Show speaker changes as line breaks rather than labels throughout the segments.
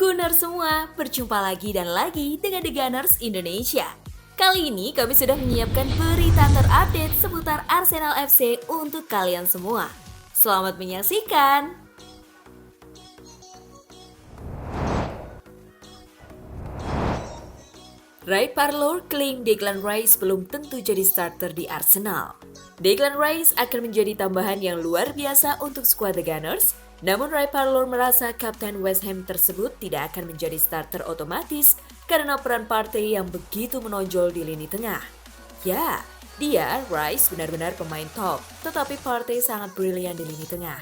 Gunners semua, berjumpa lagi dan lagi dengan The Gunners Indonesia. Kali ini kami sudah menyiapkan berita terupdate seputar Arsenal FC untuk kalian semua. Selamat menyaksikan! Ray Parlour klaim Declan Rice belum tentu jadi starter di Arsenal. Declan Rice akan menjadi tambahan yang luar biasa untuk skuad The Gunners, namun Ray Parlour merasa kapten West Ham tersebut tidak akan menjadi starter otomatis karena peran Partey yang begitu menonjol di lini tengah. Ya, dia, Rice benar-benar pemain top, tetapi Partey sangat brilian di lini tengah.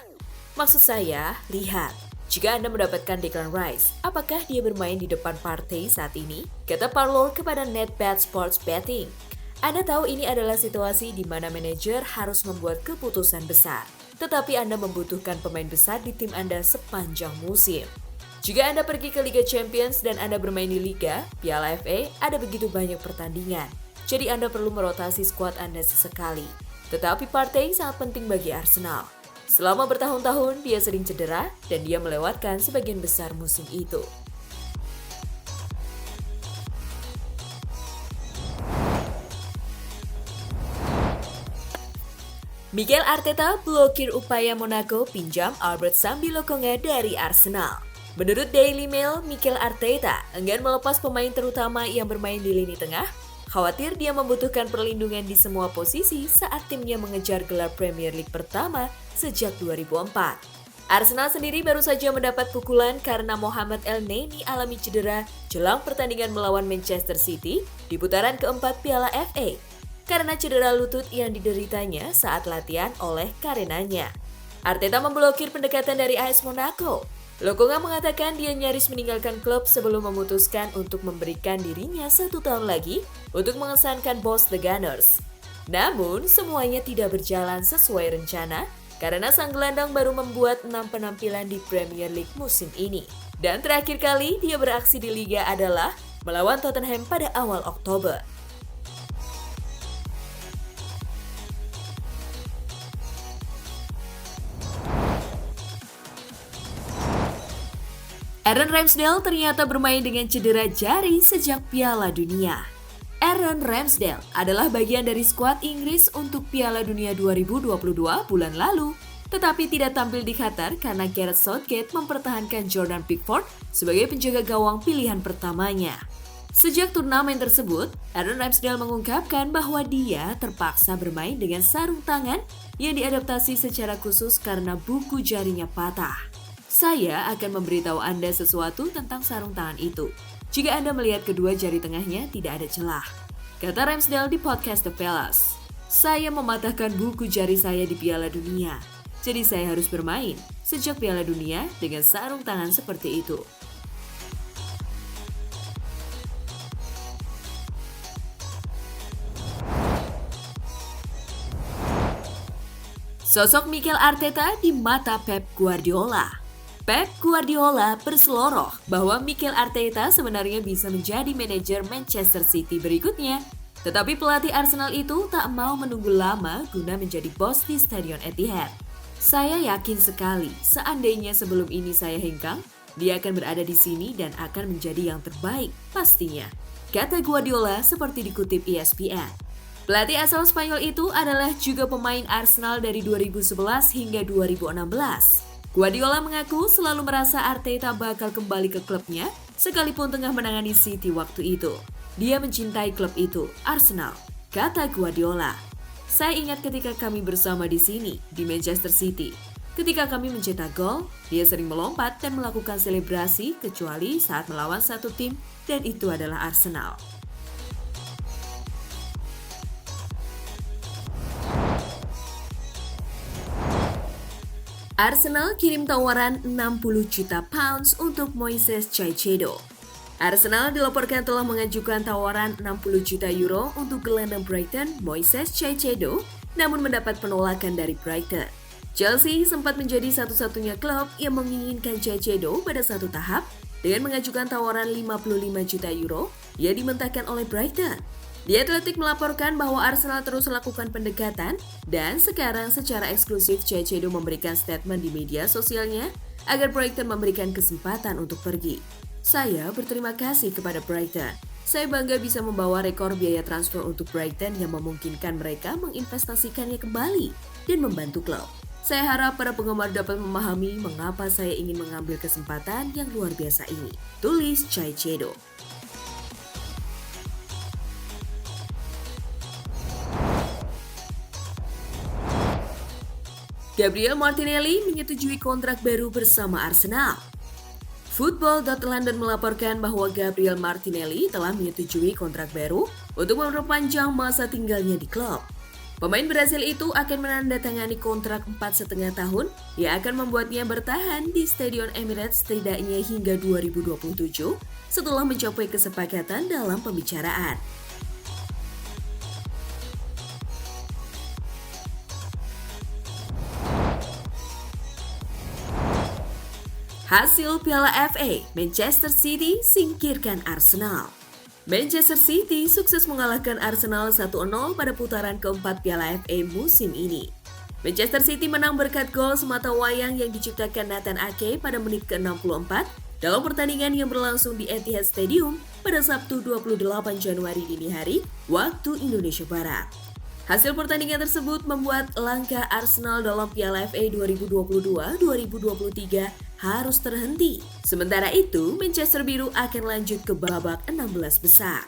Maksud saya, lihat. Jika Anda mendapatkan Declan Rice, apakah dia bermain di depan Partey saat ini? Kata Parlour kepada NetBet Sports Betting. Anda tahu ini adalah situasi di mana manajer harus membuat keputusan besar. Tetapi Anda membutuhkan pemain besar di tim Anda sepanjang musim. Jika Anda pergi ke Liga Champions dan Anda bermain di Liga, Piala FA, ada begitu banyak pertandingan. Jadi Anda perlu merotasi skuad Anda sesekali. Tetapi Partey sangat penting bagi Arsenal. Selama bertahun-tahun, dia sering cedera dan dia melewatkan sebagian besar musim itu. Mikel Arteta blokir upaya Monaco pinjam Albert Sambi Lokonga dari Arsenal. Menurut Daily Mail, Mikel Arteta enggan melepas pemain terutama yang bermain di lini tengah, khawatir dia membutuhkan perlindungan di semua posisi saat timnya mengejar gelar Premier League pertama sejak 2004. Arsenal sendiri baru saja mendapat pukulan karena Mohamed Elneny alami cedera jelang pertandingan melawan Manchester City di putaran keempat Piala FA. Karena cedera lutut yang dideritanya saat latihan oleh karenanya. Arteta memblokir pendekatan dari AS Monaco. Lokonga mengatakan dia nyaris meninggalkan klub sebelum memutuskan untuk memberikan dirinya 1 tahun lagi untuk mengesankan bos The Gunners. Namun, semuanya tidak berjalan sesuai rencana karena sang gelandang baru membuat 6 penampilan di Premier League musim ini. Dan terakhir kali dia beraksi di Liga adalah melawan Tottenham pada awal Oktober. Aaron Ramsdale ternyata bermain dengan cedera jari sejak Piala Dunia. Aaron Ramsdale adalah bagian dari skuad Inggris untuk Piala Dunia 2022 bulan lalu, tetapi tidak tampil di Qatar karena Gareth Southgate mempertahankan Jordan Pickford sebagai penjaga gawang pilihan pertamanya. Sejak turnamen tersebut, Aaron Ramsdale mengungkapkan bahwa dia terpaksa bermain dengan sarung tangan yang diadaptasi secara khusus karena buku jarinya patah. Saya akan memberitahu Anda sesuatu tentang sarung tangan itu. Jika Anda melihat kedua jari tengahnya tidak ada celah. Kata Ramsdale di podcast The Palace. Saya mematahkan buku jari saya di Piala Dunia. Jadi saya harus bermain sejak Piala Dunia dengan sarung tangan seperti itu. Sosok Mikel Arteta di mata Pep Guardiola. Pep Guardiola berseloroh bahwa Mikel Arteta sebenarnya bisa menjadi manajer Manchester City berikutnya. Tetapi pelatih Arsenal itu tak mau menunggu lama guna menjadi bos di Stadion Etihad. Saya yakin sekali seandainya sebelum ini saya hengkang, dia akan berada di sini dan akan menjadi yang terbaik pastinya. Kata Guardiola seperti dikutip ESPN. Pelatih asal Spanyol itu adalah juga pemain Arsenal dari 2011 hingga 2016. Guardiola mengaku selalu merasa Arteta bakal kembali ke klubnya sekalipun tengah menangani City waktu itu. Dia mencintai klub itu, Arsenal, kata Guardiola. Saya ingat ketika kami bersama di sini, di Manchester City. Ketika kami mencetak gol, dia sering melompat dan melakukan selebrasi kecuali saat melawan satu tim dan itu adalah Arsenal. Arsenal kirim tawaran 60 juta pounds untuk Moises Caicedo. Arsenal dilaporkan telah mengajukan tawaran 60 juta euro untuk gelandang Brighton Moises Caicedo, namun mendapat penolakan dari Brighton. Chelsea sempat menjadi satu-satunya klub yang menginginkan Caicedo pada satu tahap dengan mengajukan tawaran 55 juta euro yang dimentahkan oleh Brighton. The Athletic melaporkan bahwa Arsenal terus melakukan pendekatan dan sekarang secara eksklusif Caicedo memberikan statement di media sosialnya agar Brighton memberikan kesempatan untuk pergi. Saya berterima kasih kepada Brighton. Saya bangga bisa membawa rekor biaya transfer untuk Brighton yang memungkinkan mereka menginvestasikannya kembali dan membantu klub. Saya harap para penggemar dapat memahami mengapa saya ingin mengambil kesempatan yang luar biasa ini. Tulis Caicedo. Gabriel Martinelli menyetujui kontrak baru bersama Arsenal. Football.London melaporkan bahwa Gabriel Martinelli telah menyetujui kontrak baru untuk memperpanjang masa tinggalnya di klub. Pemain Brasil itu akan menandatangani kontrak 4,5 tahun yang akan membuatnya bertahan di Stadion Emirates setidaknya hingga 2027 setelah mencapai kesepakatan dalam pembicaraan. Hasil Piala FA, Manchester City singkirkan Arsenal. Manchester City sukses mengalahkan Arsenal 1-0 pada putaran keempat Piala FA musim ini. Manchester City menang berkat gol semata wayang yang diciptakan Nathan Ake pada menit ke-64 dalam pertandingan yang berlangsung di Etihad Stadium pada Sabtu 28 Januari dini hari waktu Indonesia Barat. Hasil pertandingan tersebut membuat langkah Arsenal dalam Piala FA 2022-2023 harus terhenti. Sementara itu, Manchester Biru akan lanjut ke babak 16 besar.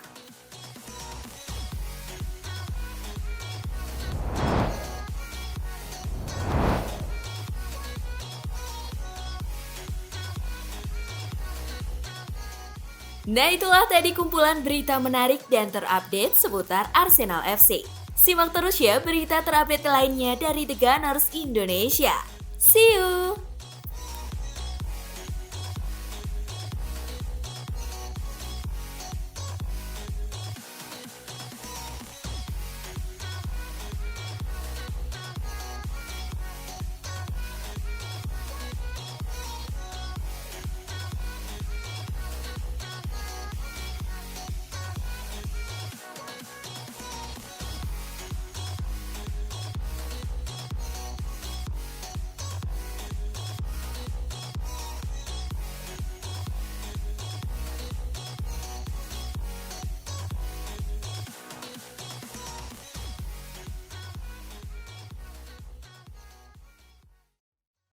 Nah, itulah tadi kumpulan berita menarik dan terupdate seputar Arsenal FC. Simak terus ya berita terupdate lainnya dari The Gunners Indonesia. See you!